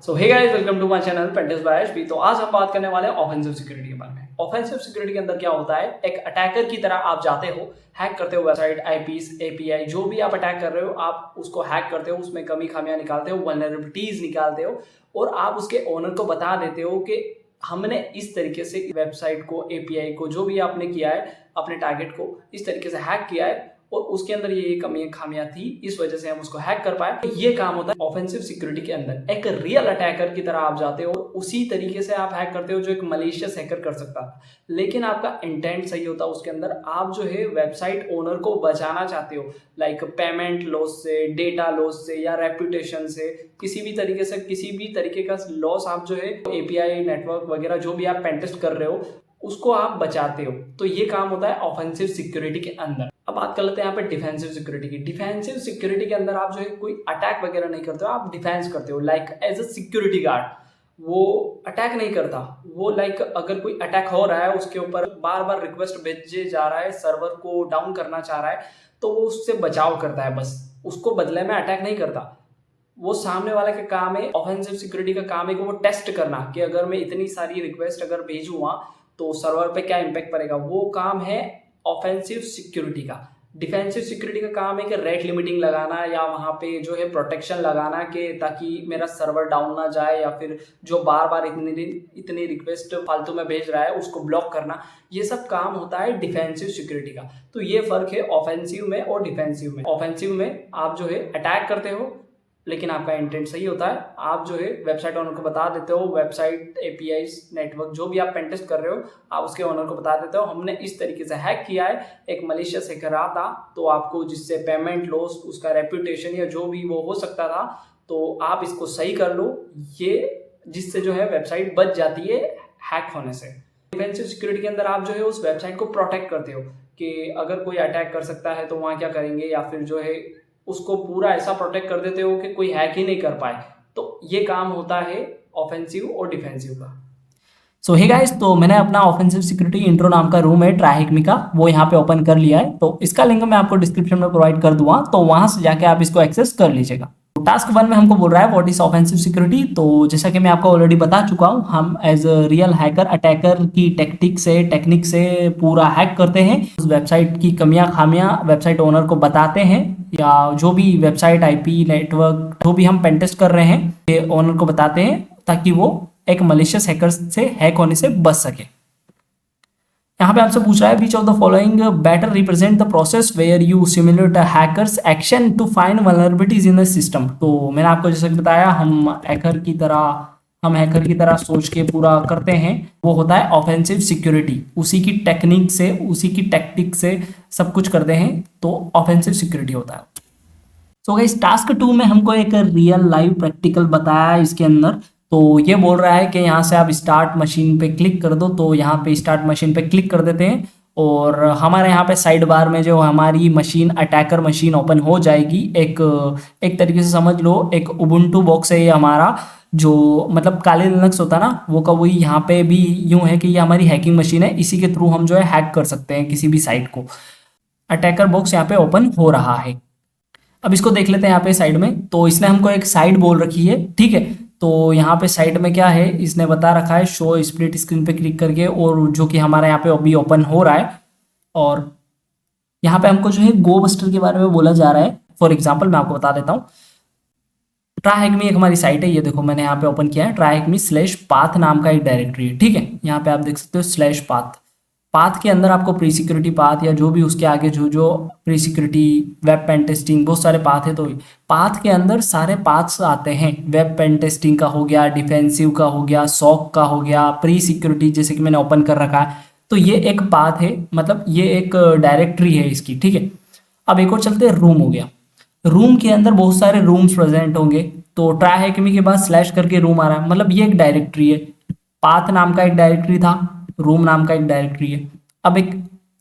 So hey guys, welcome to my channel पेंटिस by HP. तो आज हम बात करने वाले हैं ऑफेंसिव सिक्योरिटी के बारे में। ऑफेंसिव सिक्योरिटी के अंदर क्या होता है, एक अटैकर की तरह आप जाते हो, हैक करते हो वेबसाइट, आईपीस, एपीआई, जो भी आप अटैक कर रहे हो आप उसको हैक करते हो, उसमें कमी खामियां निकालते हो, वल्नरेबिलिटीज निकालते हो और आप उसके ओनर को बता देते हो कि हमने इस तरीके से वेबसाइट को, एपीआई को, जो भी आपने किया है अपने टारगेट को इस तरीके से हैक किया है और उसके अंदर ये कमियां खामियां थी, इस वजह से हम उसको हैक कर पाए। तो ये काम होता है ऑफेंसिव सिक्योरिटी के अंदर। एक रियल अटैकर की तरह आप जाते हो, उसी तरीके से आप हैक करते हो जो एक मलिशियस हैकर कर सकता था, लेकिन आपका इंटेंट सही होता है। उसके अंदर आप जो है वेबसाइट ओनर को बचाना चाहते हो, लाइक पेमेंट लॉस से, डेटा लॉस से या रेपुटेशन से, किसी भी तरीके का लॉस आप जो है एपीआई नेटवर्क वगैरह जो भी आप पेंटेस्ट कर रहे हो उसको आप बचाते हो। तो ये काम होता है ऑफेंसिव सिक्योरिटी के अंदर। अब बात कर लेते हैं यहाँ पे डिफेंसिव सिक्योरिटी की। डिफेंसिव सिक्योरिटी के अंदर आप जो है कोई अटैक वगैरह नहीं करते हो, आप डिफेंस करते हो, like as a security guard. वो अटैक नहीं करता, वो लाइक अगर कोई अटैक हो रहा है उसके ऊपर बार बार रिक्वेस्ट भेजे जा रहा है, सर्वर को डाउन करना चाह रहा है, तो वो उससे बचाव करता है, बस उसको बदले में अटैक नहीं करता। वो सामने वाले का काम है, ऑफेंसिव सिक्योरिटी का काम है कि वो टेस्ट करना कि अगर मैं इतनी सारी रिक्वेस्ट अगर भेजूंगा तो सर्वर पे क्या इम्पैक्ट पड़ेगा। वो काम है ऑफेंसिव सिक्योरिटी का। डिफेंसिव सिक्योरिटी का काम है कि रेट लिमिटिंग लगाना या वहाँ पे जो है प्रोटेक्शन लगाना कि ताकि मेरा सर्वर डाउन ना जाए, या फिर जो बार बार इतनी रिक्वेस्ट फालतू में भेज रहा है उसको ब्लॉक करना। ये सब काम होता है डिफेंसिव सिक्योरिटी का। तो ये फर्क है ऑफेंसिव में और डिफेंसिव में। ऑफेंसिव में आप जो है अटैक करते हो लेकिन आपका इंटेंट सही होता है, आप जो है वेबसाइट ओनर को बता देते हो, वेबसाइट, एपीआई, नेटवर्क जो भी आप पेंटेस्ट कर रहे हो आप उसके ओनर को बता देते हो हमने इस तरीके से हैक किया है, एक मलिशियस हैकर आता तो आपको जिससे पेमेंट लॉस, उसका रेपुटेशन या जो भी वो हो सकता था, तो आप इसको सही कर लो, ये जिससे जो है वेबसाइट बच जाती है हैक होने से। डिफेंसिव सिक्योरिटी के अंदर आप जो है उस वेबसाइट को प्रोटेक्ट करते हो कि अगर कोई अटैक कर सकता है तो वहाँ क्या करेंगे, या फिर जो है उसको पूरा ऐसा प्रोटेक्ट कर देते हो कि कोई हैक ही नहीं कर पाए। तो ये काम होता है ऑफेंसिव और डिफेंसिव का। सो हे गाइस, तो मैंने अपना ऑफेंसिव सिक्योरिटी इंट्रो नाम का रूम है ट्राइहेकमी का, वो यहाँ पे ओपन कर लिया है। तो इसका लिंक मैं आपको डिस्क्रिप्शन में प्रोवाइड कर दूंगा, तो वहां से जाके आप इसको एक्सेस कर लीजिएगा। तो टास्क 1 में हमको बोल रहा है व्हाट इज ऑफेंसिव सिक्योरिटी। तो जैसा कि मैं आपको ऑलरेडी बता चुका हूँ, हम as a real hacker attacker की टेक्निक से पूरा हैक करते हैं, उस वेबसाइट की कमियां खामियां वेबसाइट ओनर को बताते हैं, या जो भी वेबसाइट, आईपी, नेटवर्क जो भी हम पेंटेस्ट कर रहे हैं ओनर को बताते हैं, ताकि वो एक मलिशियस हैकर से हैक होने से बच सके। यहाँ पे आपसे पूछ रहा है which of the following better represent the process where you simulate hackers action to find vulnerabilities in the system. तो मैंने आपको जैसे बताया, हम हैकर की तरह सोच के पूरा करते हैं, वो होता है ऑफेंसिव सिक्योरिटी। उसी की टेक्निक से, उसी की टैक्टिक से सब कुछ करते हैं, तो ऑफेंसिव सिक्योरिटी होता है। सो गाइस, टास्क 2 में हमको एक रियल लाइव प्रैक्टिकल बताया है इसके अंदर। तो ये बोल रहा है कि यहाँ से आप स्टार्ट मशीन पे क्लिक कर दो, तो यहाँ पे स्टार्ट मशीन पे क्लिक कर देते हैं और हमारे यहाँ पे साइड बार में जो हमारी मशीन, अटैकर मशीन ओपन हो जाएगी। एक तरीके से समझ लो एक उबुंटू बॉक्स है ये हमारा, जो मतलब काली लिनक्स होता ना, वो का वही यहाँ पे भी यूं है कि ये हमारी हैकिंग मशीन है, इसी के थ्रू हम जो है हैक कर सकते हैं किसी भी साइट को। अटैकर बॉक्स यहाँ पे ओपन हो रहा है। अब इसको देख लेते हैं यहाँ पे साइड में। तो इसने हमको एक साइड बोल रखी है, ठीक है। तो यहाँ पे साइड में क्या है, इसने बता रखा है शो स्प्लिट स्क्रीन पे क्लिक करके, और जो कि हमारे यहाँ पे अभी ओपन हो रहा है। और यहाँ पे हमको जो है गो बस्टर के बारे में बोला जा रहा है। फॉर एग्जाम्पल मैं आपको बता देता हूँ, ट्राइहेकमी एक हमारी साइट है, ये देखो मैंने यहाँ पे ओपन किया है, ट्राइहेकमी/पाथ नाम का एक डायरेक्टरी है, ठीक है। यहाँ पे आप देख सकते हो पाथ के अंदर आपको प्री सिक्योरिटी पाथ या जो भी उसके आगे जो pre security, web pen testing, बहुत सारे पाथ है। तो पाथ के अंदर सारे पाथ्स आते हैं, वेब पेन टेस्टिंग का हो गया, डिफेंसिव का हो गया, सॉक का हो गया, प्री सिक्योरिटी जैसे कि मैंने ओपन कर रखा है। तो ये एक पाथ है, मतलब ये एक डायरेक्टरी है इसकी, ठीक है। अब एक और चलते हैं, रूम हो गया। रूम के अंदर बहुत सारे रूम्स प्रेजेंट होंगे। तो ट्राइहेकमी के बाद स्लैश करके रूम आ रहा है, मतलब ये एक डायरेक्टरी है। पाथ नाम का एक डायरेक्टरी था, रूम नाम का एक डायरेक्टरी है। अब एक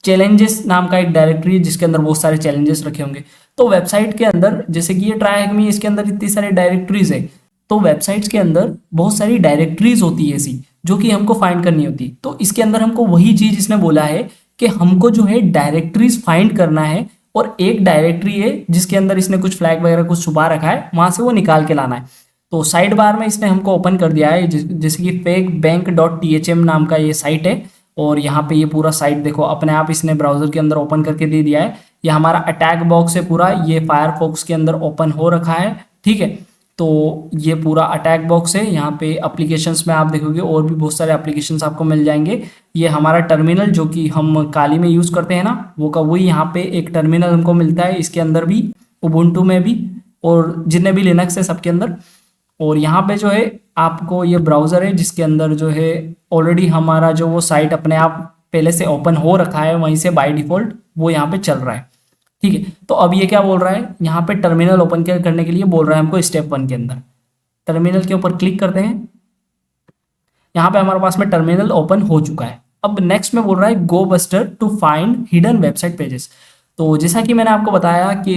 चैलेंजेस नाम का एक डायरेक्टरी है जिसके अंदर बहुत सारे चैलेंजेस रखे होंगे। तो वेबसाइट के अंदर जैसे कि ये ट्राइहेकमी, इसके अंदर इतनी सारी डायरेक्टरीज है, तो वेबसाइट्स के अंदर बहुत सारी डायरेक्टरीज होती है ऐसी, जो कि हमको फाइंड करनी होती। तो इसके अंदर हमको वही चीज इसने बोला है कि हमको जो है डायरेक्टरीज फाइंड करना है, और एक डायरेक्टरी है जिसके अंदर इसने कुछ फ्लैग वगैरह कुछ छुपा रखा है, वहां से वो निकाल के लाना है। तो साइड बार में इसने हमको ओपन कर दिया है, जैसे कि फेक बैंक डॉट THM नाम का ये साइट है। और यहाँ पे ये पूरा साइट देखो अपने आप इसने ब्राउजर के अंदर ओपन करके दे दिया है। ये हमारा अटैक बॉक्स है पूरा, ये फायरफॉक्स के अंदर ओपन हो रखा है, ठीक है। तो ये पूरा अटैक बॉक्स है। यहाँ पे एप्लीकेशंस में आप देखोगे और भी बहुत सारे एप्लीकेशंस आपको मिल जाएंगे। ये हमारा टर्मिनल जो कि हम काली में यूज़ करते हैं ना, वो का वही यहाँ पे एक टर्मिनल हमको मिलता है, इसके अंदर भी, उबुंटू में भी, और जितने भी लिनक्स है सबके अंदर। और यहाँ पे जो है आपको ये ब्राउज़र है जिसके अंदर जो है ऑलरेडी हमारा जो वो साइट अपने आप पहले से ओपन हो रखा है, वहीं से बाय डिफ़ॉल्ट वो यहाँ पे चल रहा है, ठीक है। तो अब ये क्या बोल रहा है, यहाँ पे टर्मिनल ओपन करने के लिए बोल रहा है हमको स्टेप 1 के अंदर। टर्मिनल के ऊपर क्लिक करते हैं, यहाँ पे हमारे पास में टर्मिनल ओपन हो चुका है। अब नेक्स्ट में बोल रहा है gobuster to find hidden website pages. तो जैसा कि मैंने आपको बताया कि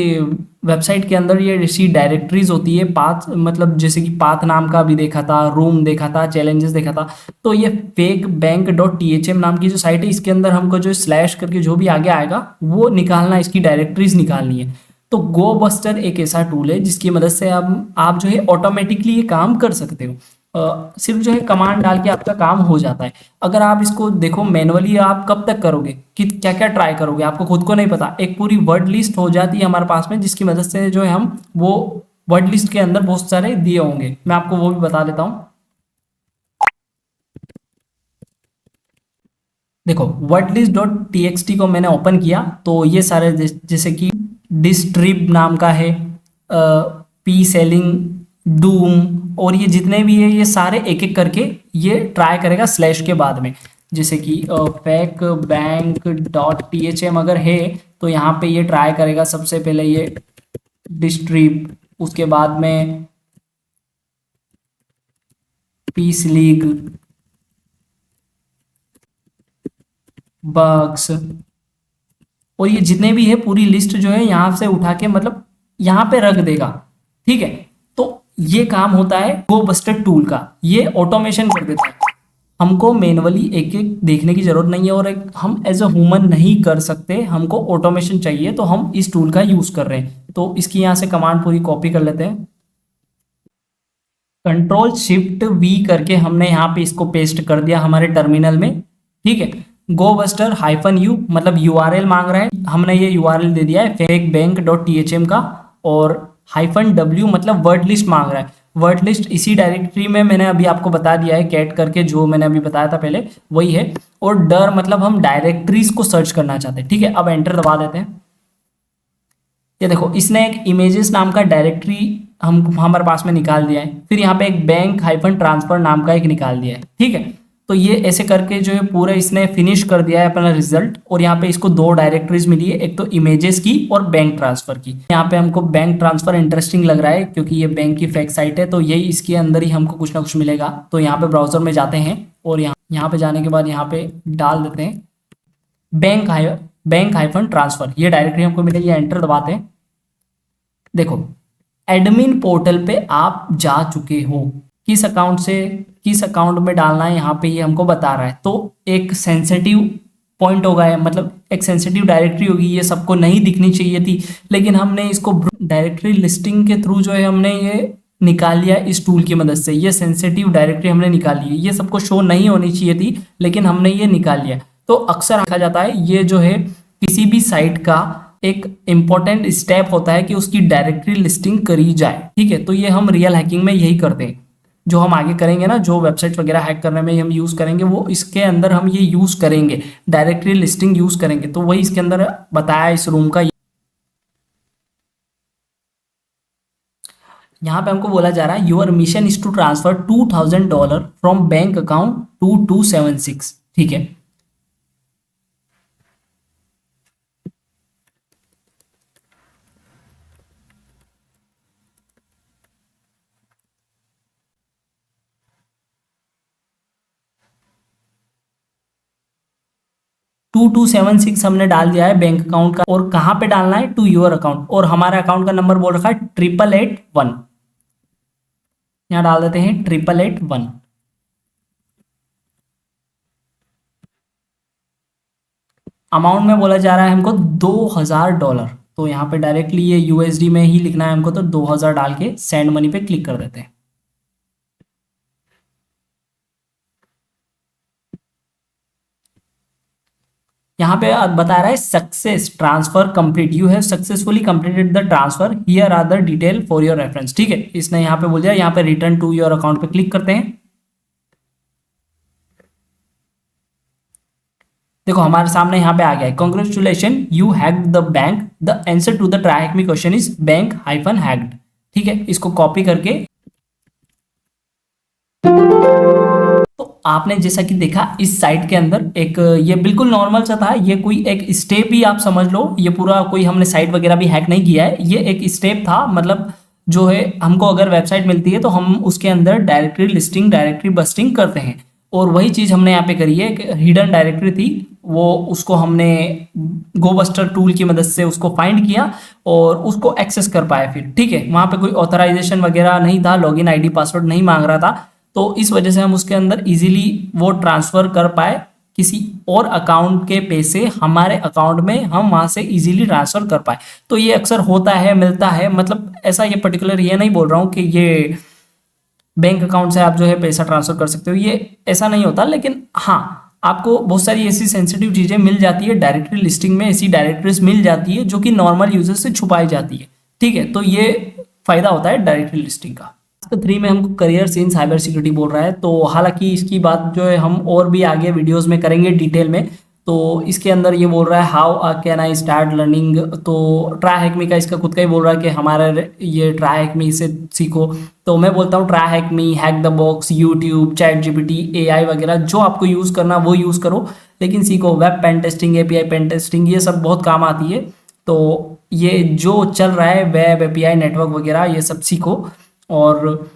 वेबसाइट के अंदर ये ऐसी डायरेक्टरीज होती है, पाथ, मतलब जैसे कि पाथ नाम का भी देखा था, रूम देखा था, चैलेंजेस देखा था। तो ये फेक बैंक डॉट THM नाम की जो साइट है, इसके अंदर हमको जो स्लैश करके जो भी आगे आएगा वो निकालना, इसकी डायरेक्टरीज निकालनी है। तो गो बस्टर एक ऐसा टूल है जिसकी मदद से आप जो है ऑटोमेटिकली ये काम कर सकते हो। सिर्फ जो है कमांड डाल के आपका काम हो जाता है। अगर आप इसको देखो मैनुअली आप कब तक करोगे, कि क्या क्या ट्राई करोगे, आपको खुद को नहीं पता। एक पूरी वर्ड लिस्ट हो जाती है हमारे पास में, जिसकी मदद से जो है हम वो वर्ड लिस्ट के अंदर बहुत सारे दिए होंगे, मैं आपको वो भी बता देता हूँ। देखो वर्ड लिस्ट डॉट TXT को मैंने ओपन किया, तो ये सारे जैसे कि डिस्ट्रिब नाम का है, पी सेलिंग, डूम, और ये जितने भी है ये सारे एक एक करके ये ट्राई करेगा स्लैश के बाद में। जैसे कि फेक बैंक डॉट THM अगर है तो यहाँ पे ये ट्राई करेगा सबसे पहले ये डिस्ट्रिब, उसके बाद में पीस लीग, बग्स, और ये जितने भी है पूरी लिस्ट जो है यहाँ से उठा के मतलब यहाँ पे रख देगा, ठीक है। तो ये काम होता है गो बस्टर टूल का, ये ऑटोमेशन कर देता है। हमको मैनुअली एक एक देखने की जरूरत नहीं है, और एक हम एज अ ह्यूमन नहीं कर सकते, हमको ऑटोमेशन चाहिए, तो हम इस टूल का यूज कर रहे हैं। तो इसकी यहाँ से कमांड पूरी कॉपी कर लेते हैं, Ctrl+Shift+V करके हमने यहाँ पे इसको पेस्ट कर दिया हमारे टर्मिनल में, ठीक है। गो बस्टर -u मतलब URL मांग रहा है, हमने ये URL दे दिया है फेक बैंक डॉट THM का, और -w मतलब वर्ड लिस्ट मांग रहा है। वर्ड लिस्ट इसी डायरेक्टरी में मैंने अभी आपको बता दिया है कैट करके, जो मैंने अभी बताया था पहले वही है। और डर मतलब हम डायरेक्टरीज को सर्च करना चाहते हैं, ठीक है। अब एंटर दबा देते हैं। ये देखो इसने एक इमेजेस नाम का डायरेक्टरी हम हमारे पास में निकाल दिया है, फिर यहाँ पे एक बैंक -ट्रांसफर नाम का एक निकाल दिया है, ठीक है। तो ये ऐसे करके जो है पूरा इसने फिनिश कर दिया है अपना रिजल्ट। और यहाँ पे इसको दो डायरेक्टरीज मिली है, एक तो इमेजेस की और बैंक ट्रांसफर की। यहाँ पे हमको बैंक ट्रांसफर इंटरेस्टिंग लग रहा है क्योंकि ये बैंक की फेक साइट है, तो यही इसके अंदर ही हमको कुछ ना कुछ मिलेगा। तो यहाँ पे ब्राउजर में जाते हैं और यहाँ पे जाने के बाद यहाँ पे डाल देते हैं बैंक -ट्रांसफर, ये डायरेक्टरी हमको मिलेगी। एंटर दबाते हैं। देखो एडमिन पोर्टल पे आप जा चुके हो, किस अकाउंट से किस अकाउंट में डालना है यहाँ पे ये हमको बता रहा है। तो एक सेंसिटिव पॉइंट होगा, मतलब एक सेंसिटिव डायरेक्टरी होगी, ये सबको नहीं दिखनी चाहिए थी, लेकिन हमने इसको डायरेक्टरी लिस्टिंग के थ्रू जो है हमने ये निकाल लिया इस टूल की मदद से। ये सेंसिटिव डायरेक्टरी हमने निकाली है, ये सबको शो नहीं होनी चाहिए थी, लेकिन हमने ये निकाल लिया। तो अक्सर देखा जाता है ये जो है किसी भी साइट का एक इंपॉर्टेंट स्टेप होता है कि उसकी डायरेक्टरी लिस्टिंग करी जाए, ठीक है। तो ये हम रियल हैकिंग में यही करते हैं, जो हम आगे करेंगे ना, जो वेबसाइट वगैरह हैक करने में हम यूज करेंगे, वो इसके अंदर हम ये यूज करेंगे, डायरेक्टरी लिस्टिंग यूज करेंगे। तो वही इसके अंदर बताया इस रूम का। यहाँ पे हमको बोला जा रहा है your mission is to transfer $2000 from bank account 2276, ठीक है। $2276 हमने डाल दिया है बैंक अकाउंट का, और कहाँ पे डालना है, टू योर अकाउंट। और हमारे अकाउंट का नंबर बोल रखा है 8881, यहाँ डाल देते हैं 8881। अमाउंट में बोला जा रहा है हमको $2000, तो यहाँ पे डायरेक्टली ये USD में ही लिखना है हमको, तो 2000 डाल के सेंड मनी पे क्लिक कर देते हैं। यहाँ पे बता रहा है success transfer complete, you have successfully completed the transfer, here are the detail for your reference. ठीक है, इसने यहाँ पे बोल दिया, यहाँ पे रिटर्न टू योर अकाउंट पे क्लिक करते हैं। देखो हमारे सामने यहाँ पे आ गया है, congratulation you hacked the bank, the answer to the try hack me question is bank hyphen hacked. ठीक है, इसको कॉपी करके तो आपने जैसा कि देखा इस साइट के अंदर एक ये बिल्कुल नॉर्मल सा था, ये कोई एक स्टेप ही आप समझ लो, ये पूरा कोई हमने साइट वगैरह भी हैक नहीं किया है, ये एक स्टेप था। मतलब जो है हमको अगर वेबसाइट मिलती है तो हम उसके अंदर डायरेक्टरी लिस्टिंग डायरेक्टरी बस्टिंग करते हैं, और वही चीज़ हमने यहाँ पे करी है। एक हिडन डायरेक्टरी थी, वो उसको हमने गोबस्टर टूल की मदद से उसको फाइंड किया और उसको एक्सेस कर पाए फिर। ठीक है, वहाँ पे कोई ऑथराइजेशन वगैरह नहीं था, लॉगिन आईडी पासवर्ड नहीं मांग रहा था, तो इस वजह से हम उसके अंदर इजीली वो ट्रांसफर कर पाए किसी और अकाउंट के पैसे हमारे अकाउंट में, हम वहां से इजीली ट्रांसफर कर पाए। तो ये अक्सर होता है, मिलता है, मतलब ऐसा ये पर्टिकुलर ये नहीं बोल रहा हूँ कि ये बैंक अकाउंट से आप जो है पैसा ट्रांसफर कर सकते हो, ये ऐसा नहीं होता। लेकिन हाँ, आपको बहुत सारी ऐसी सेंसिटिव चीज़ें मिल जाती है डायरेक्टरी लिस्टिंग में, ऐसी डायरेक्टरीज मिल जाती है जो कि नॉर्मल यूजर से छुपाई जाती है। ठीक है, तो ये फायदा होता है डायरेक्टरी लिस्टिंग का। 3 में हमको करियर्स इन साइबर सिक्योरिटी बोल रहा है, तो हालांकि इसकी बात जो है हम और भी आगे वीडियोस में करेंगे डिटेल में। तो इसके अंदर ये बोल रहा है how can I start learning, तो ट्राई हैक मी का इसका खुद का ही बोल रहा है कि हमारा ये ट्राई हैक मी से सीखो। तो मैं बोलता हूँ try hack me, hack the box, YouTube, chat GPT, AI वगैरह जो आपको यूज़ करना वो यूज़ करो, लेकिन सीखो। Web pen testing, API pen testing, ये सब बहुत काम आती है। तो ये जो चल रहा है वेब एपीआई नेटवर्क वगैरह ये सब सीखो। और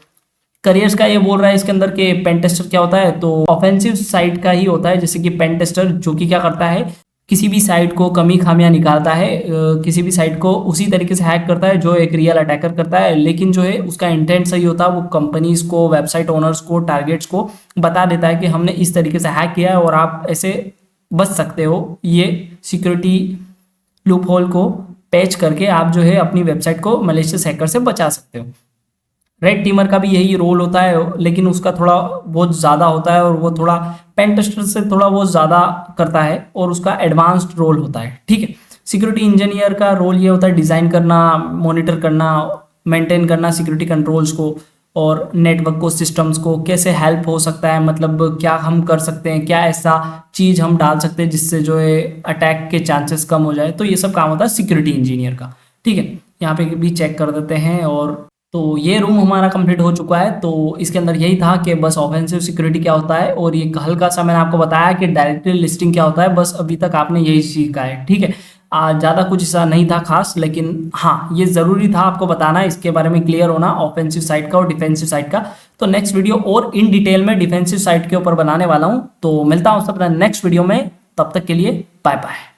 करियर्स का ये बोल रहा है इसके अंदर के पेन टेस्टर क्या होता है, तो ऑफेंसिव साइट का ही होता है। जैसे कि पेन टेस्टर जो कि क्या करता है, किसी भी साइट को कमी खामियां निकालता है, किसी भी साइट को उसी तरीके से हैक करता है जो एक रियल अटैकर करता है, लेकिन जो है उसका इंटेंट सही होता है, वो कंपनीज को, वेबसाइट ओनर्स को, टारगेट्स को बता देता है कि हमने इस तरीके से हैक किया है और आप ऐसे बच सकते हो। ये सिक्योरिटी लूप होल को पैच करके आप जो है अपनी वेबसाइट को मैलिशियस हैकर से बचा सकते हो। रेड टीमर का भी यही रोल होता है, लेकिन उसका थोड़ा बहुत ज़्यादा होता है और वो थोड़ा पेन टेस्टर से थोड़ा बहुत ज़्यादा करता है और उसका एडवांस्ड रोल होता है। ठीक है, सिक्योरिटी इंजीनियर का रोल ये होता है डिज़ाइन करना, मॉनिटर करना, मेंटेन करना सिक्योरिटी कंट्रोल्स को और नेटवर्क को, सिस्टम्स को कैसे हेल्प हो सकता है, मतलब क्या हम कर सकते हैं, क्या ऐसा चीज़ हम डाल सकते हैं जिससे जो है अटैक के चांसेस कम हो जाए। तो ये सब काम होता है सिक्योरिटी इंजीनियर का। ठीक है, यहाँ पे भी चेक कर देते हैं। और तो ये रूम हमारा कंप्लीट हो चुका है। तो इसके अंदर यही था कि बस ऑफेंसिव सिक्योरिटी क्या होता है और ये हल्का सा मैंने आपको बताया कि डायरेक्टरी लिस्टिंग क्या होता है, बस अभी तक आपने यही सीखा है। ठीक है, ज़्यादा कुछ ऐसा नहीं था खास, लेकिन हाँ ये ज़रूरी था आपको बताना, इसके बारे में क्लियर होना ऑफेंसिव साइड का और डिफेंसिव साइड का। तो नेक्स्ट वीडियो और इन डिटेल में डिफेंसिव साइड के ऊपर बनाने वाला हूँ। तो मिलता हूँ सब नेक्स्ट वीडियो में, तब तक के लिए बाय बाय।